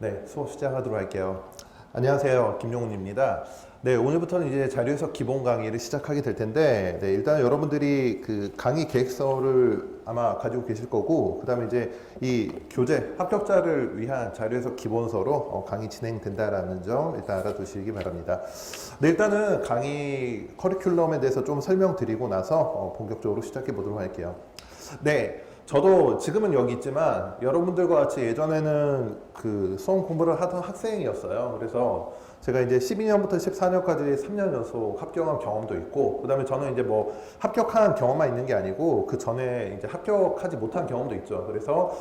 네, 수업 시작하도록 할게요. 안녕하세요. 김용훈입니다. 네, 오늘부터는 이제 자료 해석 기본 강의를 시작하게 될 텐데, 네, 일단 여러분들이 그 강의 계획서를 아마 가지고 계실 거고, 그 다음에 이제 이 교재, 합격자를 위한 자료 해석 기본서로 강의 진행된다라는 점 일단 알아두시기 바랍니다. 네, 일단은 강의 커리큘럼에 대해서 좀 설명드리고 나서 본격적으로 시작해 보도록 할게요. 네. 저도 지금은 여기 있지만 여러분들과 같이 예전에는 그 수험 공부를 하던 학생이었어요. 그래서 제가 이제 12년부터 14년까지 3년 연속 합격한 경험도 있고, 그 다음에 저는 이제 뭐 합격한 경험만 있는 게 아니고 그 전에 이제 합격하지 못한 경험도 있죠. 그래서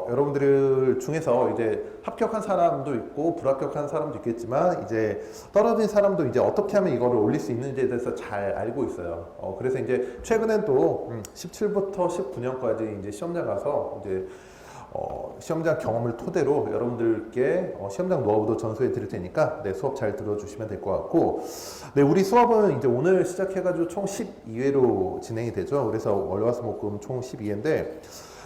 여러분들 중에서 이제 합격한 사람도 있고 불합격한 사람도 있겠지만 이제 떨어진 사람도 이제 어떻게 하면 이거를 올릴 수 있는지에 대해서 잘 알고 있어요. 그래서 이제 최근엔 또 17부터 19년까지 이제 시험장 가서 이제 시험장 경험을 토대로 여러분들께 시험장 노하우도 전수해 드릴 테니까 네, 수업 잘 들어주시면 될 것 같고, 네, 우리 수업은 이제 오늘 시작해가지고 총 12회로 진행이 되죠. 그래서 월화수목금 총 12회인데,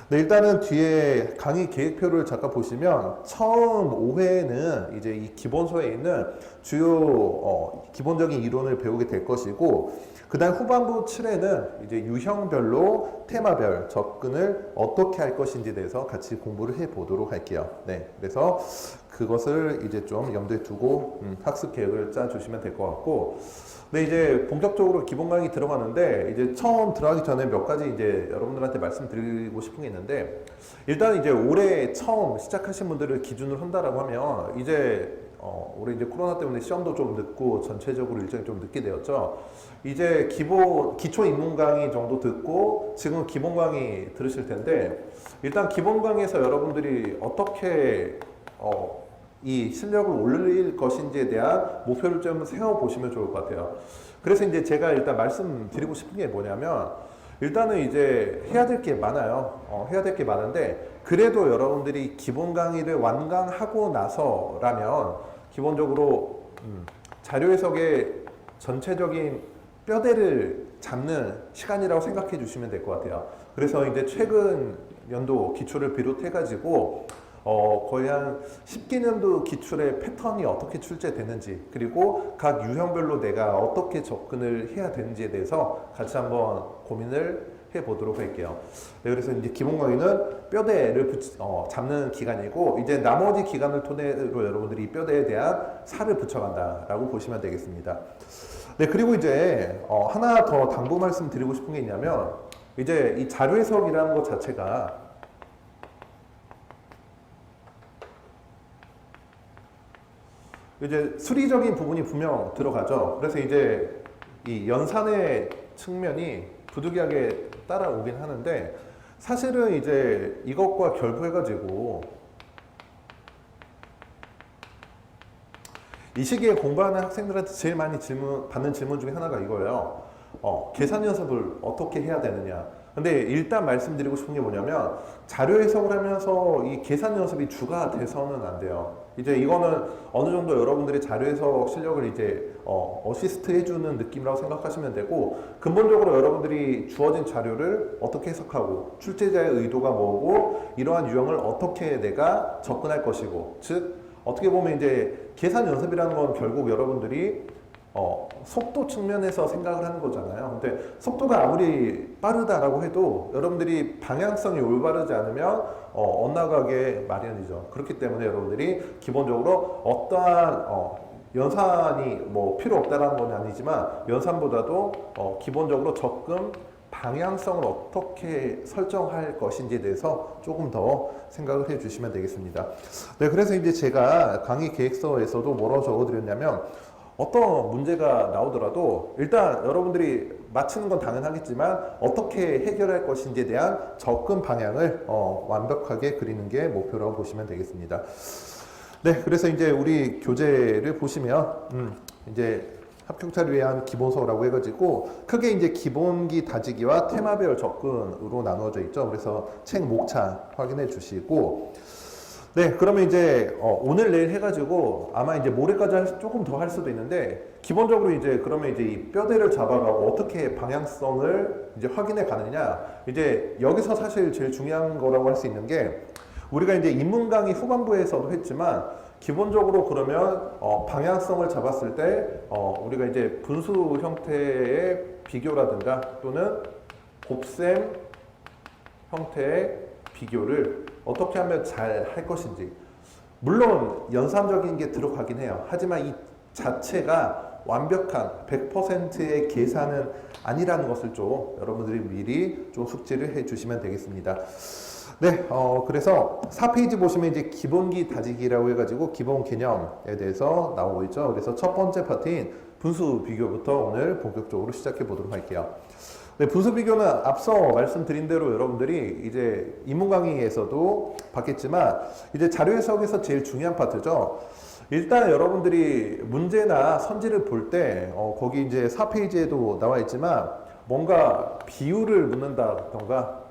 네, 일단은 뒤에 강의 계획표를 잠깐 보시면 처음 5회는 이제 이 기본서에 있는 주요 기본적인 이론을 배우게 될 것이고, 그 다음 후반부 7회는 이제 유형별로 테마별 접근을 어떻게 할 것인지에 대해서 같이 공부를 해 보도록 할게요. 네, 그래서 그것을 이제 좀 염두에 두고 학습 계획을 짜 주시면 될 것 같고, 네, 이제 본격적으로 기본 강의 들어가는데, 이제 처음 들어가기 전에 몇 가지 이제 여러분들한테 말씀드리고 싶은 게 있는데, 일단 이제 올해 처음 시작하신 분들을 기준으로 한다라고 하면, 이제 올해 이제 코로나 때문에 시험도 좀 늦고 전체적으로 일정이 좀 늦게 되었죠. 이제 기초 입문 강의 정도 듣고 지금 기본 강의 들으실 텐데, 일단 기본 강의에서 여러분들이 어떻게 이 실력을 올릴 것인지에 대한 목표를 좀 세워보시면 좋을 것 같아요. 그래서 이제 제가 일단 말씀드리고 싶은 게 뭐냐면, 일단은 이제 해야 될 게 많아요. 해야 될 게 많은데, 그래도 여러분들이 기본 강의를 완강하고 나서라면 기본적으로 자료 해석의 전체적인 뼈대를 잡는 시간이라고 생각해 주시면 될 것 같아요. 그래서 이제 최근 연도 기출을 비롯해 가지고 거의 한 10기년도 기출의 패턴이 어떻게 출제되는지, 그리고 각 유형별로 내가 어떻게 접근을 해야 되는지에 대해서 같이 한번 고민을 해보도록 할게요. 네, 그래서 이제 기본 강의는 뼈대를 잡는 기간이고, 이제 나머지 기간을 토대로 여러분들이 이 뼈대에 대한 살을 붙여간다라고 보시면 되겠습니다. 네, 그리고 이제 하나 더 당부 말씀 드리고 싶은 게 있냐면, 이제 이 자료 해석이라는 것 자체가 이제 수리적인 부분이 분명 들어가죠. 그래서 이제 이 연산의 측면이 부득이하게 따라오긴 하는데, 사실은 이제 이것과 결부해가지고 이 시기에 공부하는 학생들한테 제일 많이 받는 질문 중에 하나가 이거예요. 계산 연습을 어떻게 해야 되느냐. 근데 일단 말씀드리고 싶은 게 뭐냐면, 자료 해석을 하면서 이 계산 연습이 주가 돼서는 안 돼요. 이제 이거는 어느 정도 여러분들이 자료 해석 실력을 이제 어시스트 해주는 느낌이라고 생각하시면 되고, 근본적으로 여러분들이 주어진 자료를 어떻게 해석하고 출제자의 의도가 뭐고 이러한 유형을 어떻게 내가 접근할 것이고, 즉 어떻게 보면 이제 계산 연습이라는 건 결국 여러분들이 속도 측면에서 생각을 하는 거잖아요. 근데 속도가 아무리 빠르다라고 해도 여러분들이 방향성이 올바르지 않으면 엇나가게 마련이죠. 그렇기 때문에 여러분들이 기본적으로 어떠한 연산이 뭐 필요 없다라는 건 아니지만, 연산보다도 기본적으로 접근 방향성을 어떻게 설정할 것인지에 대해서 조금 더 생각을 해 주시면 되겠습니다. 네, 그래서 이제 제가 강의 계획서에서도 뭐라고 적어드렸냐면, 어떤 문제가 나오더라도 일단 여러분들이 맞히는 건 당연하겠지만 어떻게 해결할 것인지에 대한 접근 방향을 완벽하게 그리는 게 목표라고 보시면 되겠습니다. 네, 그래서 이제 우리 교재를 보시면 이제 합격자를 위한 기본서라고 해가지고 크게 이제 기본기 다지기와 테마별 접근으로 나누어져 있죠. 그래서 책 목차 확인해 주시고, 네, 그러면 이제 오늘 내일 해가지고 아마 이제 모레까지 조금 더 할 수도 있는데, 기본적으로 이제 그러면 이제 이 뼈대를 잡아가고 어떻게 방향성을 이제 확인해 가느냐, 이제 여기서 사실 제일 중요한 거라고 할 수 있는 게, 우리가 이제 인문 강의 후반부에서도 했지만 기본적으로 그러면 방향성을 잡았을 때 우리가 이제 분수 형태의 비교라든가 또는 곱셈 형태의 비교를 어떻게 하면 잘 할 것인지, 물론 연산적인 게 들어가긴 해요. 하지만 이 자체가 완벽한 100%의 계산은 아니라는 것을 좀 여러분들이 미리 좀 숙지를 해 주시면 되겠습니다. 네, 그래서 4페이지 보시면 이제 기본기 다지기라고 해가지고 기본 개념에 대해서 나오고 있죠. 그래서 첫 번째 파트인 분수 비교부터 오늘 본격적으로 시작해 보도록 할게요. 네, 분수 비교는 앞서 말씀드린 대로 여러분들이 이제 인문 강의에서도 봤겠지만 이제 자료 해석에서 제일 중요한 파트죠. 일단 여러분들이 문제나 선지를 볼 때 거기 이제 4페이지에도 나와 있지만 뭔가 비율을 묻는다던가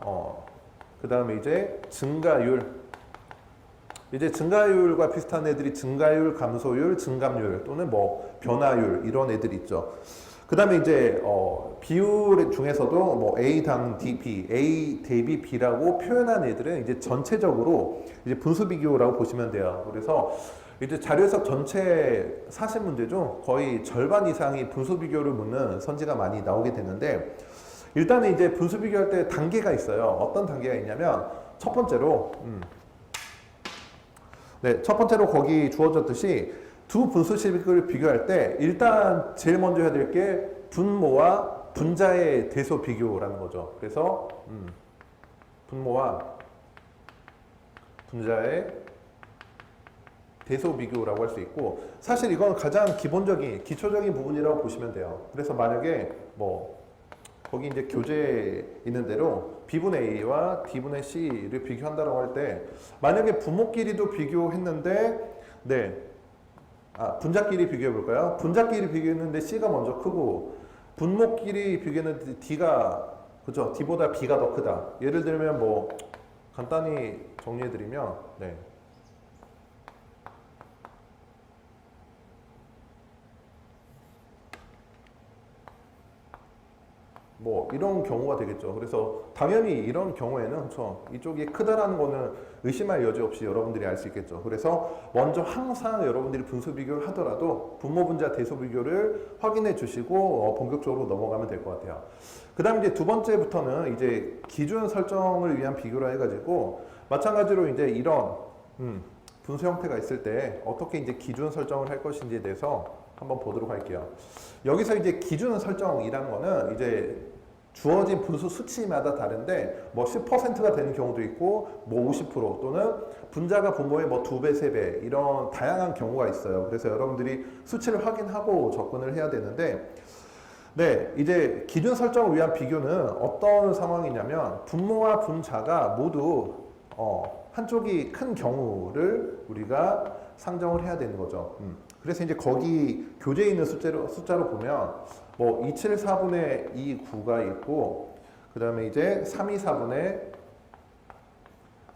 그 다음에 이제 증가율, 이제 증가율과 비슷한 애들이 증가율, 감소율, 증감률 또는 뭐 변화율 이런 애들이 있죠. 그 다음에 이제 비율 중에서도 뭐 A당 DB, A 대비 B라고 표현한 애들은 이제 전체적으로 이제 분수 비교라고 보시면 돼요. 그래서 이제 자료 해석 전체 40문제 중 거의 절반 이상이 분수 비교를 묻는 선지가 많이 나오게 되는데, 일단은 이제 분수 비교할 때 단계가 있어요. 어떤 단계가 있냐면 첫 번째로 네, 첫 번째로 거기 주어졌듯이 두 분수식을 비교할 때 일단 제일 먼저 해야 될 게 분모와 분자의 대소 비교라는 거죠. 그래서 분모와 분자의 대소 비교라고 할 수 있고, 사실 이건 가장 기본적인 기초적인 부분이라고 보시면 돼요. 그래서 만약에 뭐 거기 이제 교재에 있는 대로 B분의 A와 D분의 C를 비교한다고 할 때 만약에 부모끼리도 비교했는데 분자끼리 비교해 볼까요? 분자끼리 비교했는데 C가 먼저 크고 분모끼리 비교했는데 D가 그죠? D보다 B가 더 크다. 예를 들면 뭐 간단히 정리해 드리면 뭐 이런 경우가 되겠죠. 그래서 당연히 이런 경우에는 그렇죠, 이쪽이 크다라는 거는 의심할 여지 없이 여러분들이 알 수 있겠죠. 그래서 먼저 항상 여러분들이 분수 비교를 하더라도 분모 분자 대소 비교를 확인해 주시고 본격적으로 넘어가면 될 것 같아요. 그 다음에 이제 두 번째부터는 이제 기준 설정을 위한 비교라 해가지고 마찬가지로 이제 이런 분수 형태가 있을 때 어떻게 이제 기준 설정을 할 것인지에 대해서 한번 보도록 할게요. 여기서 이제 기준 설정이라는 거는 이제 주어진 분수 수치마다 다른데 뭐 10%가 되는 경우도 있고 뭐 50% 또는 분자가 분모의 뭐 2배, 3배 이런 다양한 경우가 있어요. 그래서 여러분들이 수치를 확인하고 접근을 해야 되는데, 네, 이제 기준 설정을 위한 비교는 어떤 상황이냐면 분모와 분자가 모두 한쪽이 큰 경우를 우리가 상정을 해야 되는 거죠. 그래서 이제 거기 교재에 있는 숫자로 보면 뭐 274분의 29가 있고 그 다음에 이제 324분의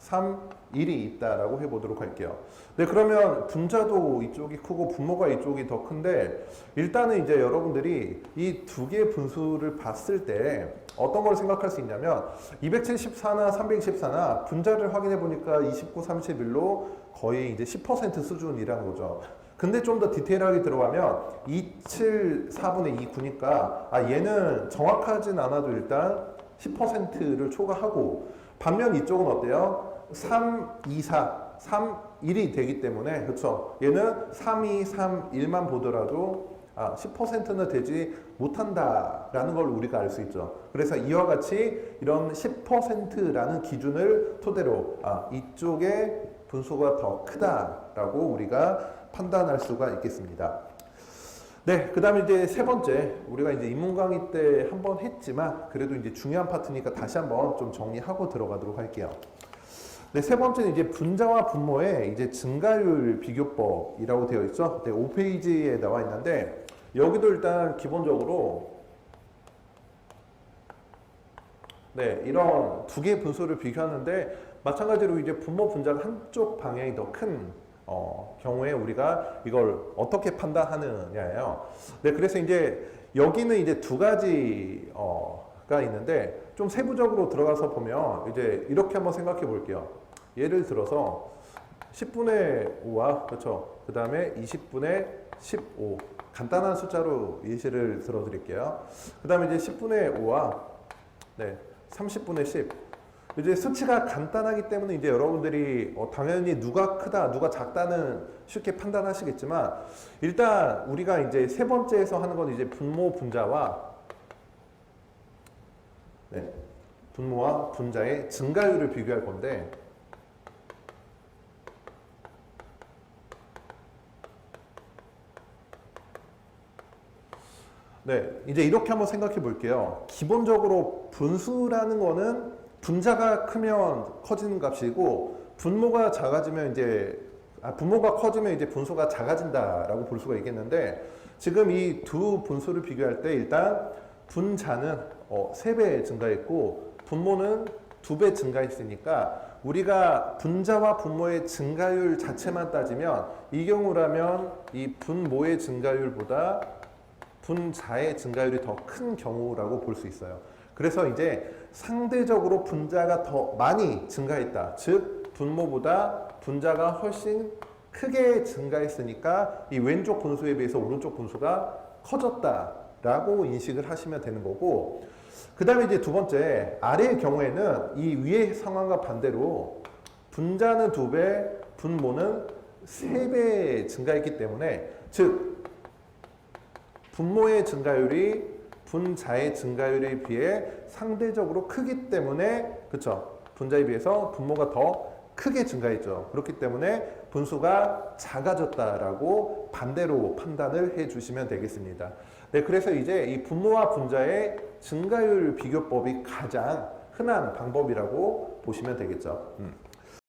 31이 있다라고 해보도록 할게요. 네, 그러면 분자도 이쪽이 크고 분모가 이쪽이 더 큰데 일단은 이제 여러분들이 이 두 개의 분수를 봤을 때 어떤 걸 생각할 수 있냐면 274나 324나 분자를 확인해 보니까 29, 31로 거의 이제 10% 수준이라는 거죠. 근데 좀 더 디테일하게 들어가면 274분의 29니까 얘는 정확하진 않아도 일단 10%를 초과하고, 반면 이쪽은 어때요? 324, 31이 되기 때문에 그렇죠. 얘는 32, 31만 보더라도 10%는 되지 못한다라는 걸 우리가 알 수 있죠. 그래서 이와 같이 이런 10%라는 기준을 토대로 이쪽에 분수가 더 크다라고 우리가 판단할 수가 있겠습니다. 네, 그 다음에 이제 세 번째, 우리가 이제 인문 강의 때 한번 했지만 그래도 이제 중요한 파트니까 다시 한번 좀 정리하고 들어가도록 할게요. 네, 세 번째는 이제 분자와 분모의 이제 증가율 비교법이라고 되어 있죠. 네, 5페이지에 나와 있는데 여기도 일단 기본적으로 이런 두 개의 분수를 비교하는데 마찬가지로 이제 분모 분자가 한쪽 방향이 더 큰 경우에 우리가 이걸 어떻게 판단하느냐예요. 네, 그래서 이제 여기는 이제 두 가지가 있는데 좀 세부적으로 들어가서 보면 이제 이렇게 한번 생각해 볼게요. 예를 들어서 10분의 5와 그렇죠. 그 다음에 20분의 15 간단한 숫자로 예시를 들어 드릴게요. 그 다음에 이제 10분의 5와 30분의 10 이제 수치가 간단하기 때문에 이제 여러분들이 당연히 누가 크다 누가 작다는 쉽게 판단하시겠지만 일단 우리가 이제 세 번째에서 하는 건 이제 분모 분자와 분모와 분자의 증가율을 비교할 건데 이제 이렇게 한번 생각해 볼게요. 기본적으로 분수라는 거는 분자가 크면 커지는 값이고 분모가 작아지면 이제 분모가 커지면 이제 분수가 작아진다라고 볼 수가 있겠는데 지금 이 두 분수를 비교할 때 일단 분자는 3배 증가했고 분모는 2배 증가했으니까 우리가 분자와 분모의 증가율 자체만 따지면 이 경우라면 이 분모의 증가율보다 분자의 증가율이 더 큰 경우라고 볼 수 있어요. 그래서 이제 상대적으로 분자가 더 많이 증가했다. 즉 분모보다 분자가 훨씬 크게 증가했으니까 이 왼쪽 분수에 비해서 오른쪽 분수가 커졌다라고 인식을 하시면 되는 거고 그 다음에 이제 두 번째 아래의 경우에는 이 위의 상황과 반대로 분자는 2배, 분모는 3배 증가했기 때문에 즉 분모의 증가율이 분자의 증가율에 비해 상대적으로 크기 때문에 그쵸 분자에 비해서 분모가 더 크게 증가했죠. 그렇기 때문에 분수가 작아졌다라고 반대로 판단을 해 주시면 되겠습니다. 그래서 이제 이 분모와 분자의 증가율 비교법이 가장 흔한 방법이라고 보시면 되겠죠.